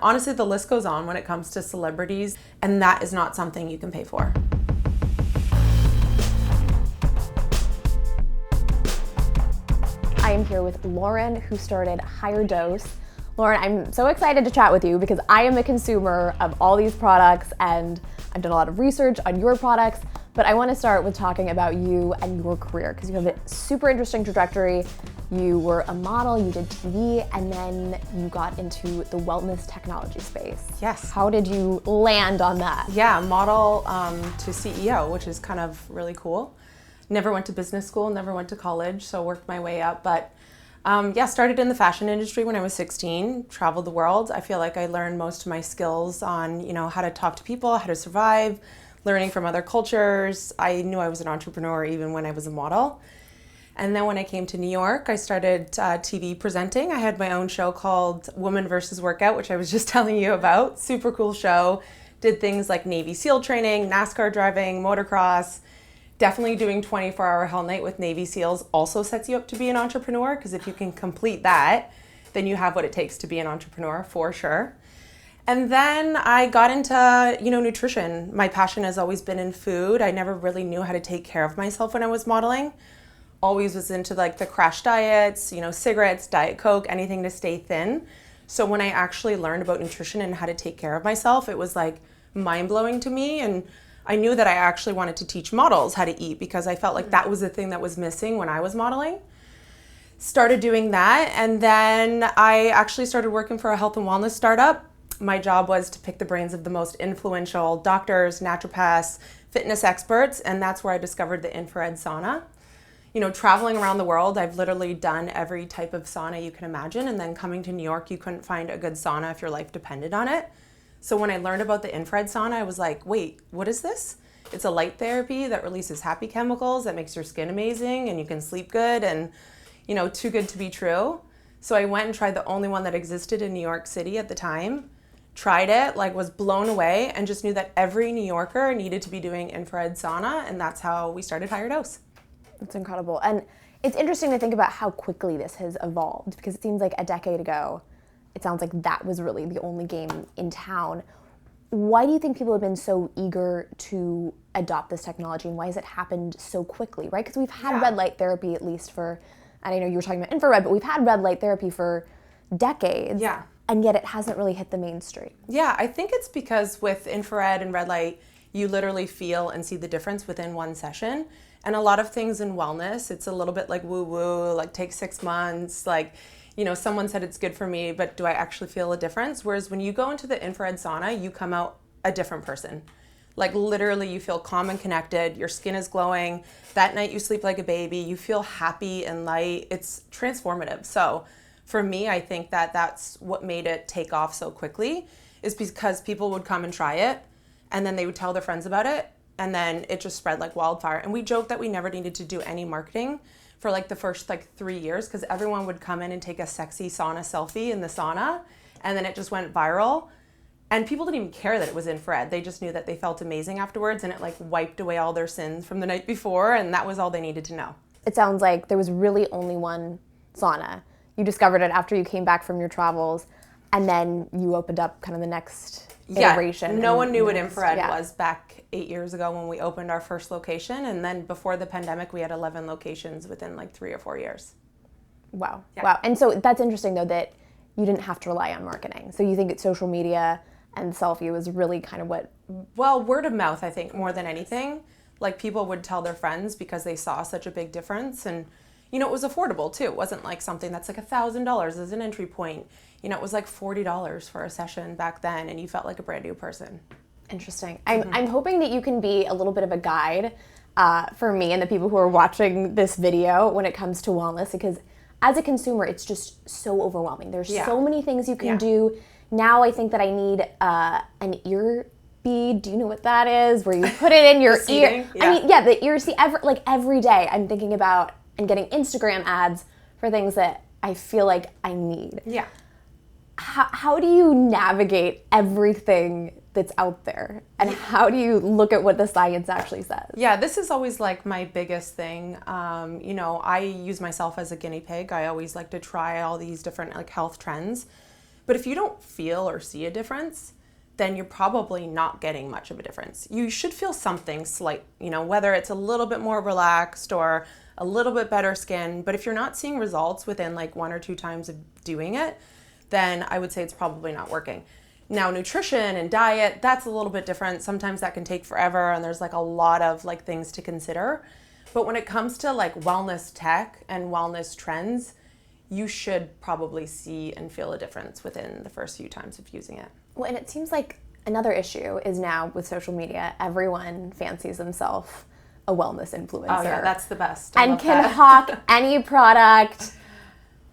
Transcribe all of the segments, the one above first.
Honestly, the list goes on when it comes to celebrities, and that is not something you can pay for. I am here with Lauren, who started HigherDOSE. Lauren, I'm so excited to chat with you because I am a consumer of all these products and I've done a lot of research on your products, but I want to start with talking about you and your career because you have a super interesting trajectory. You were a model, you did TV, and then you got into the wellness technology space. Yes. How did you land on that? Yeah, model to CEO, which is kind of really cool. Never went to business school, never went to college, so worked my way up. But started in the fashion industry when I was 16, traveled the world. I feel like I learned most of my skills on, how to talk to people, how to survive, learning from other cultures. I knew I was an entrepreneur even when I was a model. And then when I came to New York, I started TV presenting. I had my own show called Woman vs. Workout, which I was just telling you about. Super cool show. Did things like Navy SEAL training, NASCAR driving, motocross. Definitely doing 24-hour Hell Night with Navy SEALs also sets you up to be an entrepreneur, because if you can complete that, then you have what it takes to be an entrepreneur for sure. And then I got into, nutrition. My passion has always been in food. I never really knew how to take care of myself when I was modeling. Always was into the crash diets, cigarettes, Diet Coke, anything to stay thin. So when I actually learned about nutrition and how to take care of myself, it was mind-blowing to me. And I knew that I actually wanted to teach models how to eat because I felt like that was the thing that was missing when I was modeling. Started doing that, and then I actually started working for a health and wellness startup. My job was to pick the brains of the most influential doctors, naturopaths, fitness experts, and that's where I discovered the infrared sauna. Traveling around the world, I've literally done every type of sauna you can imagine, and then coming to New York, you couldn't find a good sauna if your life depended on it. So when I learned about the infrared sauna, I was like, wait, what is this? It's a light therapy that releases happy chemicals that makes your skin amazing and you can sleep good and, too good to be true. So I went and tried the only one that existed in New York City at the time, tried it, was blown away, and just knew that every New Yorker needed to be doing infrared sauna, and that's how we started HigherDOSE. That's incredible. And it's interesting to think about how quickly this has evolved because it seems like a decade ago, it sounds like that was really the only game in town. Why do you think people have been so eager to adopt this technology, and why has it happened so quickly, right? Because we've had red light therapy at least for, and I know you were talking about infrared, but we've had red light therapy for decades. Yeah. And yet it hasn't really hit the mainstream. Yeah, I think it's because with infrared and red light, you literally feel and see the difference within one session. And a lot of things in wellness, it's a little bit woo-woo, take 6 months, someone said it's good for me, but do I actually feel a difference? Whereas when you go into the infrared sauna, you come out a different person. Literally you feel calm and connected, your skin is glowing, that night you sleep like a baby, you feel happy and light, it's transformative. So for me, I think that that's what made it take off so quickly, is because people would come and try it, and then they would tell their friends about it, and then it just spread like wildfire. And we joked that we never needed to do any marketing for the first 3 years, because everyone would come in and take a sexy sauna selfie in the sauna, and then it just went viral. And people didn't even care that it was infrared. They just knew that they felt amazing afterwards, and it wiped away all their sins from the night before, and that was all they needed to know. It sounds like there was really only one sauna. You discovered it after you came back from your travels, and then you opened up kind of the next iteration. No one knew what infrared was back 8 years ago when we opened our first location, and then before the pandemic we had 11 locations within 3 or 4 years. Wow. And so that's interesting though that you didn't have to rely on marketing. So you think it's social media and selfie was really kind of what... Well, word of mouth, I think, more than anything. People would tell their friends because they saw such a big difference, and it was affordable too. It wasn't something that's $1,000 as an entry point. It was $40 for a session back then, and you felt like a brand new person. Interesting. I'm hoping that you can be a little bit of a guide for me and the people who are watching this video when it comes to wellness, because as a consumer, it's just so overwhelming. There's so many things you can do. Now I think that I need an ear bead. Do you know what that is? Where you put it in your ear. Yeah. The ear seat. Every day I'm thinking about and getting Instagram ads for things that I feel like I need. Yeah. How do you navigate everything that's out there, and how do you look at what the science actually says? Yeah, this is always my biggest thing. I use myself as a guinea pig. I always like to try all these different health trends. But if you don't feel or see a difference, then you're probably not getting much of a difference. You should feel something slight, whether it's a little bit more relaxed or a little bit better skin. But if you're not seeing results within like 1 or 2 times of doing it, then I would say it's probably not working. Now, nutrition and diet, that's a little bit different. Sometimes that can take forever, and there's like a lot of like things to consider. But when it comes to like wellness tech and wellness trends, you should probably see and feel a difference within the first few times of using it. Well, and it seems like another issue is now with social media, everyone fancies themselves a wellness influencer. Oh yeah, that's the best. And can hawk any product.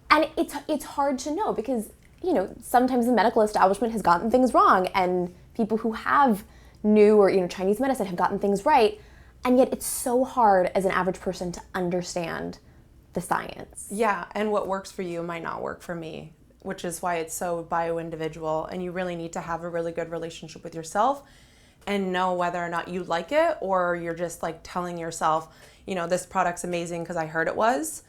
And it's hard to know because, sometimes the medical establishment has gotten things wrong, and people who have new or, Chinese medicine have gotten things right. And yet it's so hard as an average person to understand the science. Yeah, and what works for you might not work for me, which is why it's so bio-individual, and you really need to have a really good relationship with yourself and know whether or not you like it, or you're just like telling yourself, this product's amazing because I heard it was.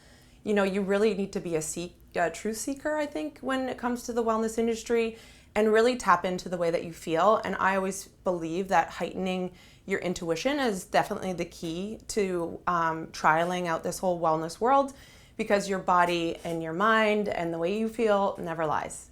You really need to be a truth seeker, I think, when it comes to the wellness industry, and really tap into the way that you feel. And I always believe that heightening your intuition is definitely the key to trialing out this whole wellness world, because your body and your mind and the way you feel never lies.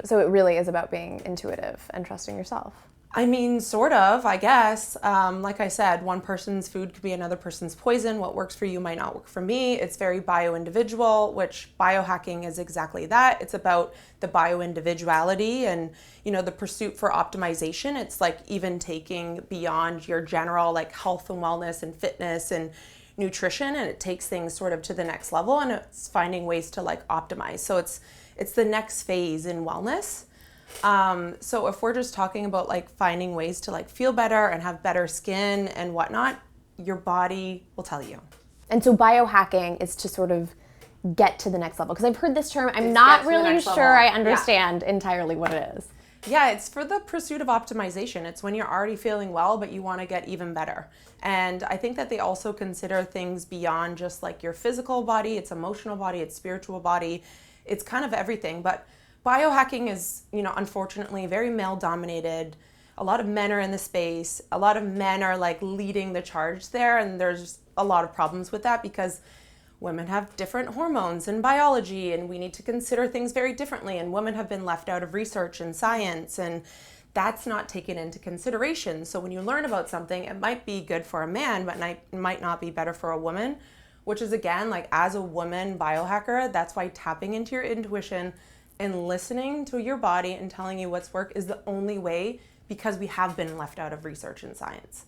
So it really is about being intuitive and trusting yourself. I mean, sort of, I guess. Like I said, one person's food could be another person's poison. What works for you might not work for me. It's very bio-individual, which biohacking is exactly that. It's about the bio-individuality and, the pursuit for optimization. It's like even taking beyond your general like health and wellness and fitness and nutrition, and it takes things sort of to the next level, and it's finding ways to like optimize. So it's the next phase in wellness. So if we're just talking about like finding ways to like feel better and have better skin and whatnot, your body will tell you. And so biohacking is to sort of get to the next level, because I've heard this term. I'm not really sure I understand entirely what it is. Yeah, it's for the pursuit of optimization. It's when you're already feeling well, but you want to get even better. And I think that they also consider things beyond just like your physical body, it's emotional body, it's spiritual body, it's kind of everything. But biohacking is, unfortunately very male dominated. A lot of men are in the space. A lot of men are like leading the charge there. And there's a lot of problems with that because women have different hormones and biology, and we need to consider things very differently. And women have been left out of research and science, and that's not taken into consideration. So when you learn about something, it might be good for a man, but it might not be better for a woman, which is, again, like as a woman biohacker, that's why tapping into your intuition and listening to your body and telling you what's work is the only way, because we have been left out of research and science.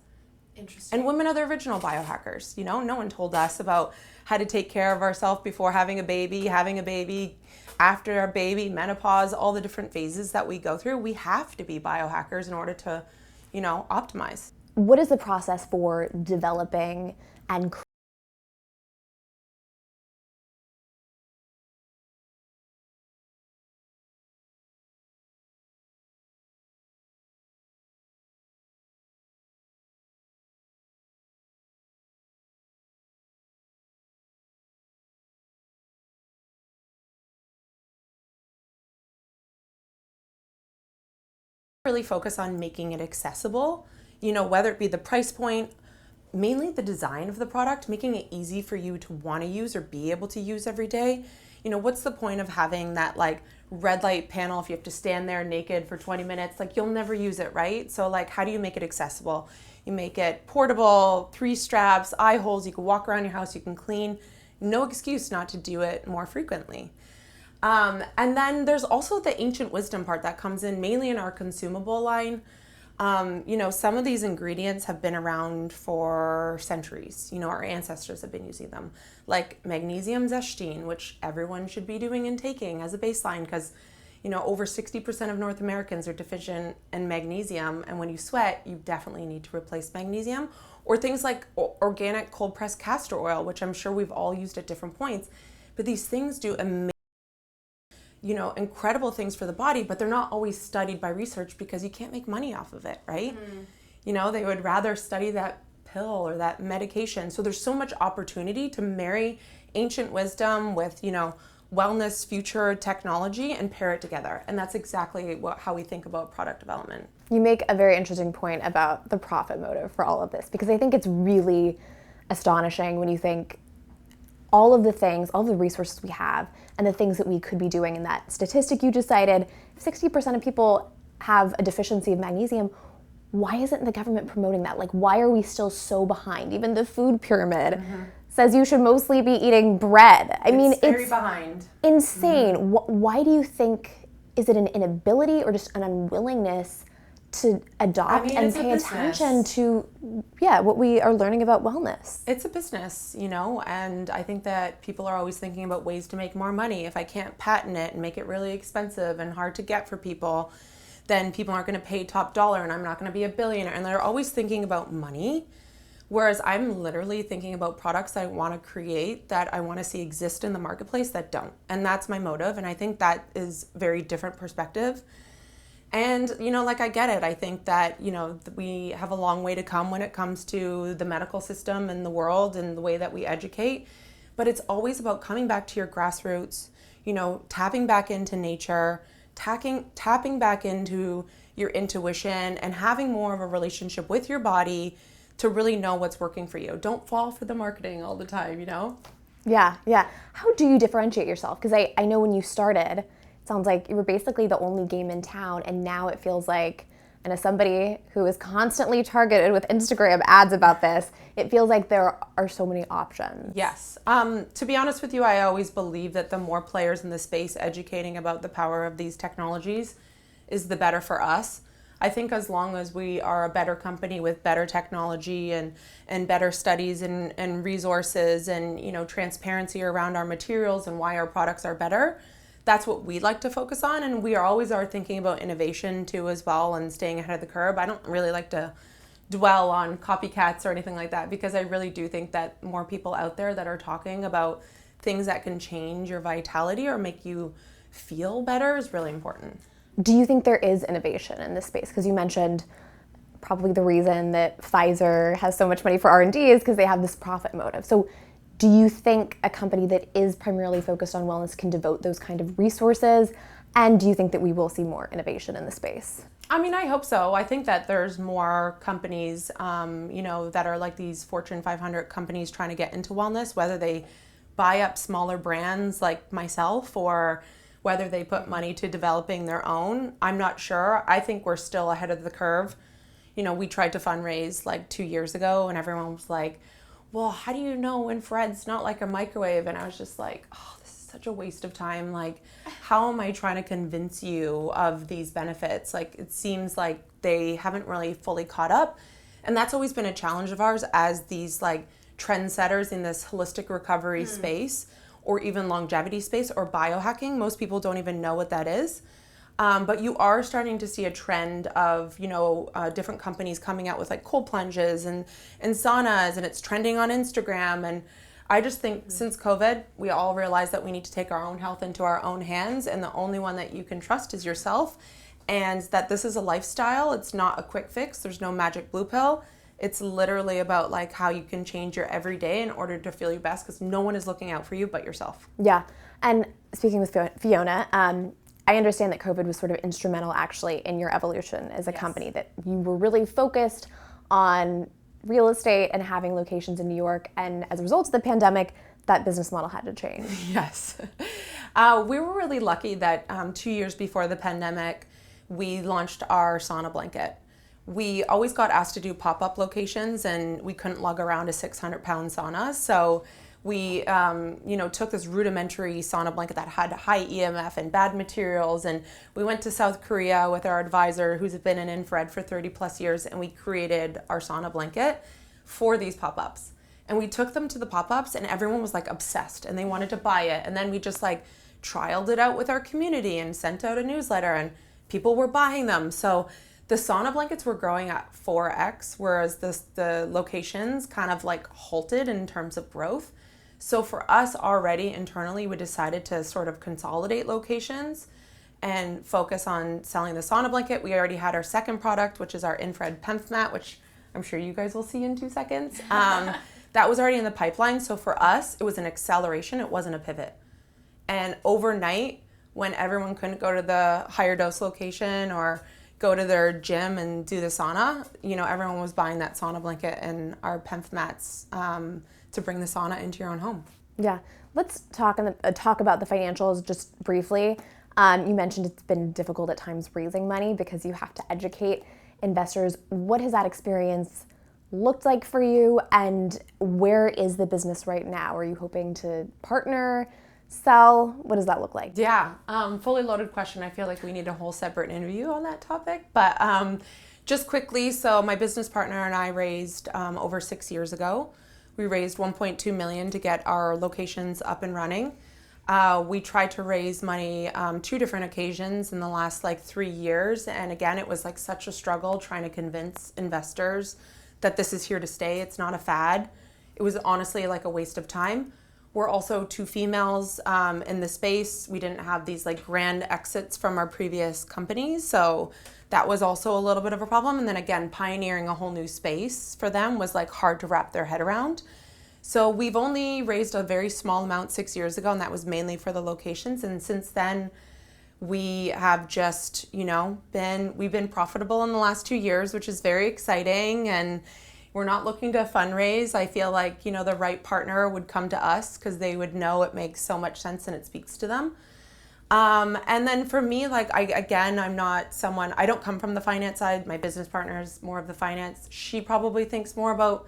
Interesting. And women are the original biohackers. No one told us about how to take care of ourselves before having a baby, after a baby, menopause, all the different phases that we go through. We have to be biohackers in order to, optimize. What is the process for developing and really focus on making it accessible, whether it be the price point, mainly the design of the product, making it easy for you to want to use or be able to use every day. What's the point of having that like red light panel if you have to stand there naked for 20 minutes? Like you'll never use it, right? So like, how do you make it accessible? You make it portable, 3 straps, eye holes, you can walk around your house, you can clean. No excuse not to do it more frequently. And then there's also the ancient wisdom part that comes in mainly in our consumable line. Some of these ingredients have been around for centuries. Our ancestors have been using them, like magnesium zeaxanthin, which everyone should be doing and taking as a baseline because, over 60% of North Americans are deficient in magnesium. And when you sweat, you definitely need to replace magnesium. Or things like organic cold pressed castor oil, which I'm sure we've all used at different points. But these things do amazing, incredible things for the body, but they're not always studied by research because you can't make money off of it, right? They would rather study that pill or that medication. So there's so much opportunity to marry ancient wisdom with, wellness future technology and pair it together. And that's exactly how we think about product development. You make a very interesting point about the profit motive for all of this, because I think it's really astonishing when you think all of the things, all of the resources we have, and the things that we could be doing. And that statistic you just cited, 60% of people have a deficiency of magnesium. Why isn't the government promoting that? Like, why are we still so behind? Even the food pyramid says you should mostly be eating bread. I mean, it's behind. Insane. Why do you think, is it an inability or just an unwillingness to adopt and pay attention to, what we are learning about wellness? It's a business, and I think that people are always thinking about ways to make more money. If I can't patent it and make it really expensive and hard to get for people, then people aren't going to pay top dollar and I'm not going to be a billionaire. And they're always thinking about money, whereas I'm literally thinking about products I want to create that I want to see exist in the marketplace that don't. And that's my motive. And I think that is a very different perspective. And, I get it. I think that, we have a long way to come when it comes to the medical system and the world and the way that we educate. But it's always about coming back to your grassroots, tapping back into nature, tapping back into your intuition and having more of a relationship with your body to really know what's working for you. Don't fall for the marketing all the time, Yeah. How do you differentiate yourself? Because I know when you started, it sounds like you were basically the only game in town, and now it feels like, and as somebody who is constantly targeted with Instagram ads about this, it feels like there are so many options. Yes. To be honest with you, I always believe that the more players in the space educating about the power of these technologies is the better for us. I think as long as we are a better company with better technology and better studies and resources and, transparency around our materials and why our products are better, that's what we like to focus on. And we always are thinking about innovation too as well and staying ahead of the curve. I don't really like to dwell on copycats or anything like that, because I really do think that more people out there that are talking about things that can change your vitality or make you feel better is really important. Do you think there is innovation in this space? Because you mentioned probably the reason that Pfizer has so much money for R&D is because they have this profit motive. So do you think a company that is primarily focused on wellness can devote those kind of resources? And do you think that we will see more innovation in the space? I mean, I hope so. I think that there's more companies, that are like these Fortune 500 companies trying to get into wellness, whether they buy up smaller brands like myself or whether they put money to developing their own. I'm not sure. I think we're still ahead of the curve. We tried to fundraise like 2 years ago and everyone was like, well, how do you know infrared's not like a microwave? And I was just like, oh, this is such a waste of time. Like, how am I trying to convince you of these benefits? Like, it seems like they haven't really fully caught up. And that's always been a challenge of ours as these like trendsetters in this holistic recovery space, or even longevity space, or biohacking. Most people don't even know what that is. But you are starting to see a trend of, different companies coming out with like cold plunges and saunas, and it's trending on Instagram. And I just think since COVID, we all realized that we need to take our own health into our own hands, and the only one that you can trust is yourself, and that this is a lifestyle. It's not a quick fix. There's no magic blue pill. It's literally about like how you can change your everyday in order to feel your best, because no one is looking out for you but yourself. Yeah. And speaking with Fiona, I understand that COVID was sort of instrumental actually in your evolution as a company, that you were really focused on real estate and having locations in New York. And as a result of the pandemic, that business model had to change. Yes. We were really lucky that 2 years before the pandemic, we launched our sauna blanket. We always got asked to do pop-up locations and we couldn't lug around a 600-pound sauna. So we took this rudimentary sauna blanket that had high EMF and bad materials, and we went to South Korea with our advisor who's been in infrared for 30 plus years, and we created our sauna blanket for these pop-ups. And we took them to the pop-ups and everyone was like obsessed and they wanted to buy it. And then we just like trialed it out with our community and sent out a newsletter and people were buying them. So the sauna blankets were growing at 4x, whereas the locations kind of like halted in terms of growth. So for us already internally, we decided to sort of consolidate locations and focus on selling the sauna blanket. We already had our second product, which is our infrared PEMF mat, which I'm sure you guys will see in 2 seconds. That was already in the pipeline. So for us, it was an acceleration. It wasn't a pivot. And overnight, when everyone couldn't go to the HigherDOSE location or go to their gym and do the sauna, everyone was buying that sauna blanket and our PEMF mats to bring the sauna into your own home. Yeah. Let's talk about the financials just briefly. You mentioned it's been difficult at times raising money because you have to educate investors. What has that experience looked like for you, and where is the business right now? Are you hoping to partner, sell? What does that look like? Yeah, fully loaded question. I feel like we need a whole separate interview on that topic. But just quickly, so my business partner and I raised over 6 years ago. We raised $1.2 million to get our locations up and running. We tried to raise money 2 different occasions in the last 3 years. And again, it was such a struggle trying to convince investors that this is here to stay. It's not a fad. It was honestly a waste of time. We're also 2 females in the space. We didn't have these grand exits from our previous companies. So that was also a little bit of a problem. And then again, pioneering a whole new space for them was hard to wrap their head around. So we've only raised a very small amount 6 years ago, and that was mainly for the locations. And since then, we have just, we've been profitable in the last 2 years, which is very exciting. And we're not looking to fundraise. I feel like, the right partner would come to us because they would know it makes so much sense and it speaks to them. And then for me, I'm not someone, I don't come from the finance side. My business partner is more of the finance. She probably thinks more about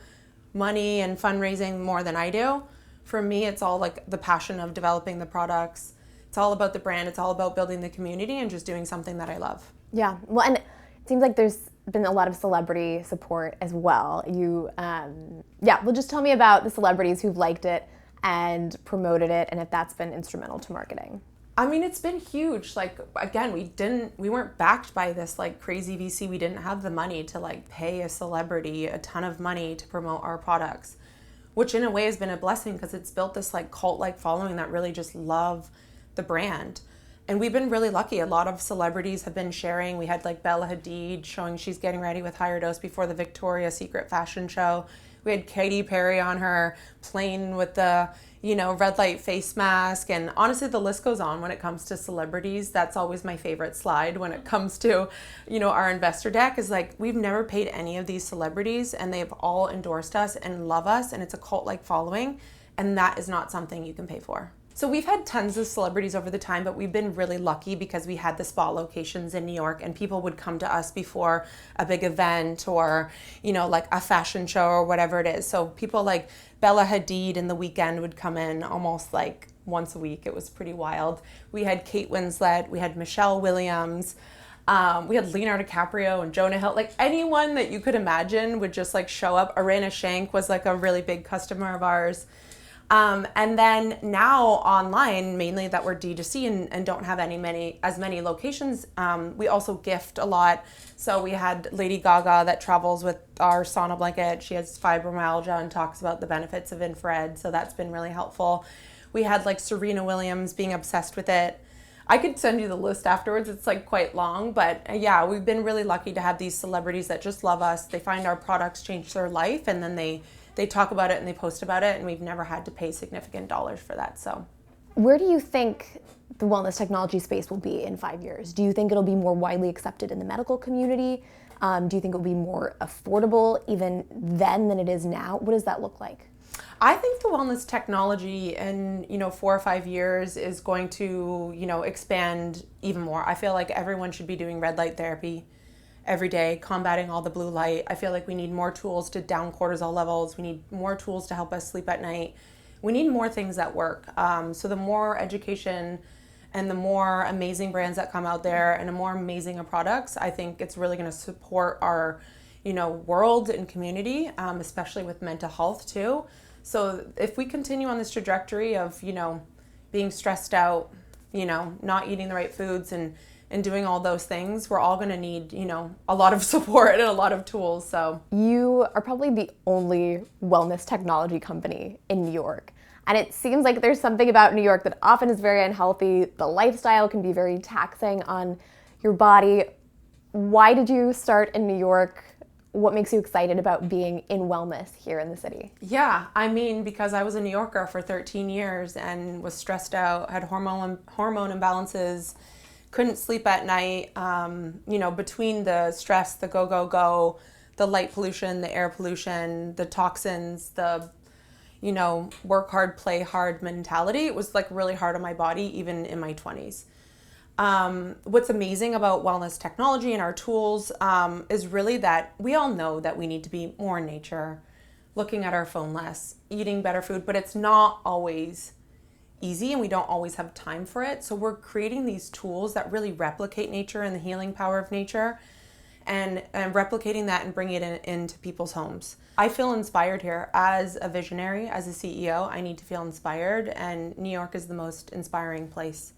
money and fundraising more than I do. For me, it's all the passion of developing the products. It's all about the brand. It's all about building the community and just doing something that I love. Yeah. Well, and it seems like there's been a lot of celebrity support as well. Well, just tell me about the celebrities who've liked it and promoted it, and if that's been instrumental to marketing. I mean, it's been huge. Again, we weren't backed by this crazy VC. We didn't have the money to pay a celebrity a ton of money to promote our products, which in a way has been a blessing because it's built this cult-like following that really just love the brand. And we've been really lucky. A lot of celebrities have been sharing. We had Bella Hadid showing she's getting ready with HigherDOSE before the Victoria's Secret fashion show. We had Katy Perry on her plane with the, red light face mask. And honestly, the list goes on when it comes to celebrities. That's always my favorite slide when it comes to, our investor deck is we've never paid any of these celebrities and they've all endorsed us and love us. And it's a cult-like following. And that is not something you can pay for. So we've had tons of celebrities over the time, but we've been really lucky because we had the spa locations in New York and people would come to us before a big event or, a fashion show or whatever it is. So people like Bella Hadid in the weekend would come in almost once a week. It was pretty wild. We had Kate Winslet, we had Michelle Williams, we had Leonardo DiCaprio and Jonah Hill. Anyone that you could imagine would just show up. Arena Shank was a really big customer of ours. And then now online, mainly that we're D2C and don't have as many locations, we also gift a lot. So we had Lady Gaga that travels with our sauna blanket. She has fibromyalgia and talks about the benefits of infrared. So that's been really helpful. We had Serena Williams being obsessed with it. I could send you the list afterwards. It's quite long, but yeah, we've been really lucky to have these celebrities that just love us. They find our products change their life and then they talk about it and they post about it, and we've never had to pay significant dollars for that. So, where do you think the wellness technology space will be in 5 years? Do you think it'll be more widely accepted in the medical community? Do you think it'll be more affordable even then than it is now? What does that look like? I think the wellness technology in 4 or 5 years is going to expand even more. I feel like everyone should be doing red light therapy every day, combating all the blue light. I feel like we need more tools to down cortisol levels. We need more tools to help us sleep at night. We need more things that work. So the more education and the more amazing brands that come out there and the more amazing products, I think it's really going to support our, world and community, especially with mental health too. So if we continue on this trajectory of, being stressed out, not eating the right foods and doing all those things, we're all going to need, a lot of support and a lot of tools. So you are probably the only wellness technology company in New York. And it seems like there's something about New York that often is very unhealthy. The lifestyle can be very taxing on your body. Why did you start in New York? what makes you excited about being in wellness here in the city? Yeah, I mean, because I was a New Yorker for 13 years and was stressed out, had hormone imbalances, couldn't sleep at night, between the stress, the go, the light pollution, the air pollution, the toxins, the, work hard, play hard mentality. It was like really hard on my body, even in my 20s. What's amazing about wellness technology and our tools is really that we all know that we need to be more in nature, looking at our phone less, eating better food, but it's not always easy and we don't always have time for it. So we're creating these tools that really replicate nature and the healing power of nature and replicating that and bringing it into people's homes. I feel inspired here as a visionary, as a CEO. I need to feel inspired, and New York is the most inspiring place.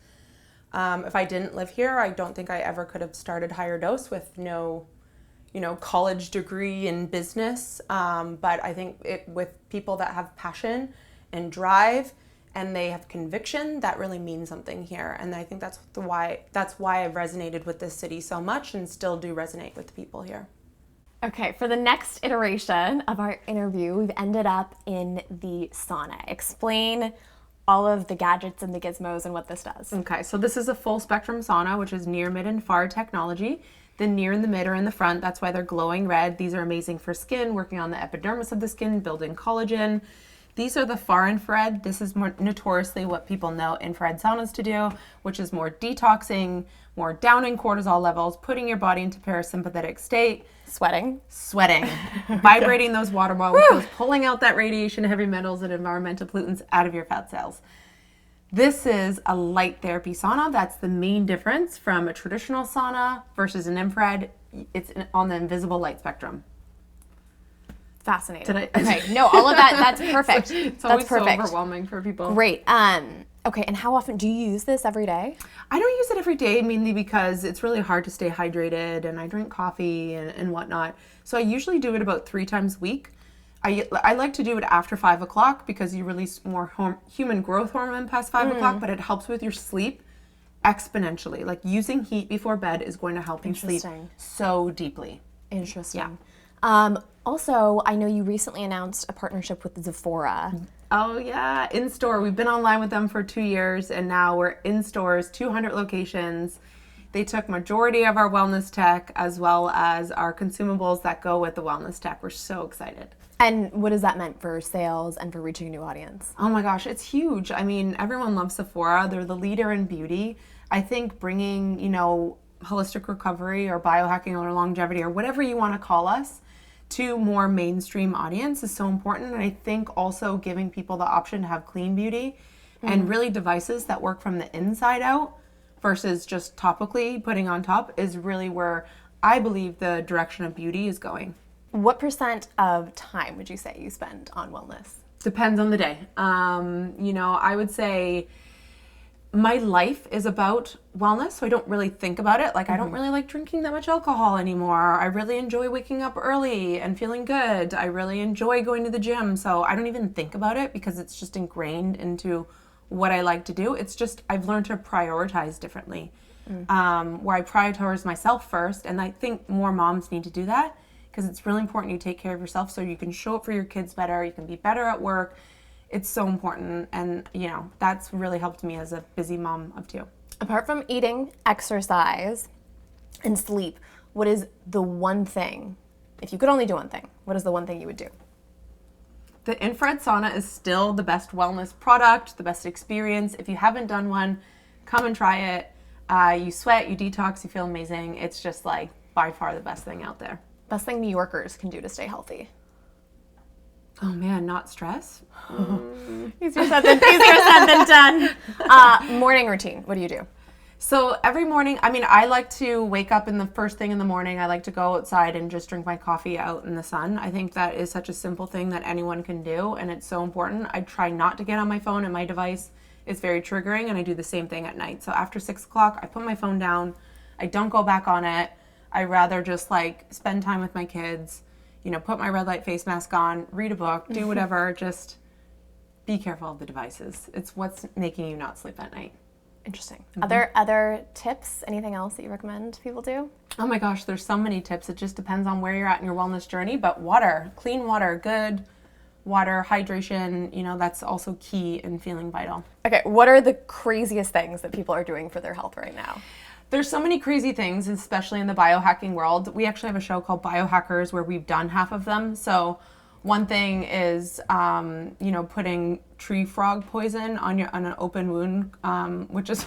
If I didn't live here, I don't think I ever could have started HigherDOSE with no, college degree in business. But I think with people that have passion and drive and they have conviction, that really means something here. And I think that's why I've resonated with this city so much and still do resonate with the people here. Okay, for the next iteration of our interview, we've ended up in the sauna. Explain all of the gadgets and the gizmos and what this does. Okay, so this is a full spectrum sauna, which is near, mid, and far technology. The near and the mid are in the front. That's why they're glowing red. These are amazing for skin, working on the epidermis of the skin, building collagen. These are the far infrared. This is more notoriously what people know infrared saunas to do, which is more detoxing, more downing cortisol levels, putting your body into parasympathetic state. Sweating, vibrating those water molecules, pulling out that radiation, heavy metals, and environmental pollutants out of your fat cells. This is a light therapy sauna. That's the main difference from a traditional sauna versus an infrared. It's on the invisible light spectrum. Fascinating. Okay, no, all of that's perfect. It's always so overwhelming for people. Great. Okay, and how often do you use this every day? I don't use it every day, mainly because it's really hard to stay hydrated, and I drink coffee and whatnot. So I usually do it about 3 times a week. I like to do it after 5 o'clock because you release more human growth hormone past 5 o'clock, but it helps with your sleep exponentially. Like using heat before bed is going to help you sleep so deeply. Interesting. Yeah. Also, I know you recently announced a partnership with Zapora. Oh yeah, in store. We've been online with them for 2 years, and now we're in stores, 200 locations. They took majority of our wellness tech as well as our consumables that go with the wellness tech. We're so excited. And what has that meant for sales and for reaching a new audience? Oh my gosh, it's huge. I mean, everyone loves Zapora. They're the leader in beauty. I think bringing, holistic recovery or biohacking or longevity or whatever you want to call us to more mainstream audience is so important. And I think also giving people the option to have clean beauty and really devices that work from the inside out versus just topically putting on top is really where I believe the direction of beauty is going. What % of time would you say you spend on wellness? Depends on the day. I would say my life is about wellness, so I don't really think about it. Like, I don't really like drinking that much alcohol anymore. I really enjoy waking up early and feeling good. I really enjoy going to the gym, so I don't even think about it because it's just ingrained into what I like to do. It's just I've learned to prioritize differently, where I prioritize myself first, and I think more moms need to do that because it's really important you take care of yourself so you can show up for your kids better, you can be better at work. It's so important, and that's really helped me as a busy mom of 2. Apart from eating, exercise, and sleep, what is the one thing, if you could only do one thing, what is the one thing you would do? The infrared sauna is still the best wellness product, the best experience. If you haven't done one, come and try it. You sweat, you detox, you feel amazing. It's just like by far the best thing out there. Best thing New Yorkers can do to stay healthy? Oh man, not stress. Easier said than done. Morning routine, what do you do? So every morning, I like to wake up in the first thing in the morning. I like to go outside and just drink my coffee out in the sun. I think that is such a simple thing that anyone can do, and it's so important. I try not to get on my phone and my device. It's very triggering, and I do the same thing at night. So after 6 o'clock, I put my phone down. I don't go back on it. I rather just spend time with my kids, put my red light face mask on, read a book, do whatever, just be careful of the devices. It's what's making you not sleep at night. Interesting. Other tips? Anything else that you recommend people do? Oh my gosh, there's so many tips. It just depends on where you're at in your wellness journey. But water, clean water, good water, hydration, that's also key in feeling vital. Okay, what are the craziest things that people are doing for their health right now? There's so many crazy things, especially in the biohacking world. We actually have a show called Biohackers where we've done half of them. So one thing is, putting tree frog poison on an open wound, which is...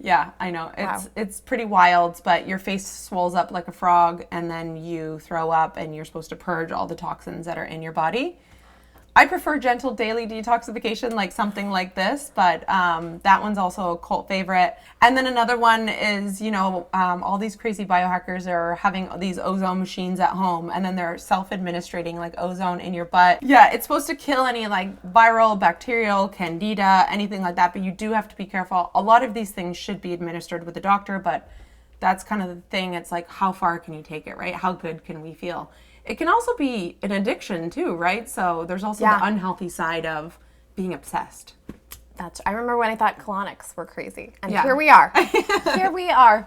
Yeah, I know. It's pretty wild, but your face swells up like a frog and then you throw up and you're supposed to purge all the toxins that are in your body. I prefer gentle daily detoxification, like something like this, but that one's also a cult favorite. And then another one is, all these crazy biohackers are having these ozone machines at home, and then they're self-administrating like ozone in your butt. Yeah, it's supposed to kill any like viral, bacterial, candida, anything like that, but you do have to be careful. A lot of these things should be administered with a doctor, but that's kind of the thing. It's like, how far can you take it, right? How good can we feel? It can also be an addiction too, right? So there's also the unhealthy side of being obsessed. I remember when I thought colonics were crazy. And here we are. Here we are.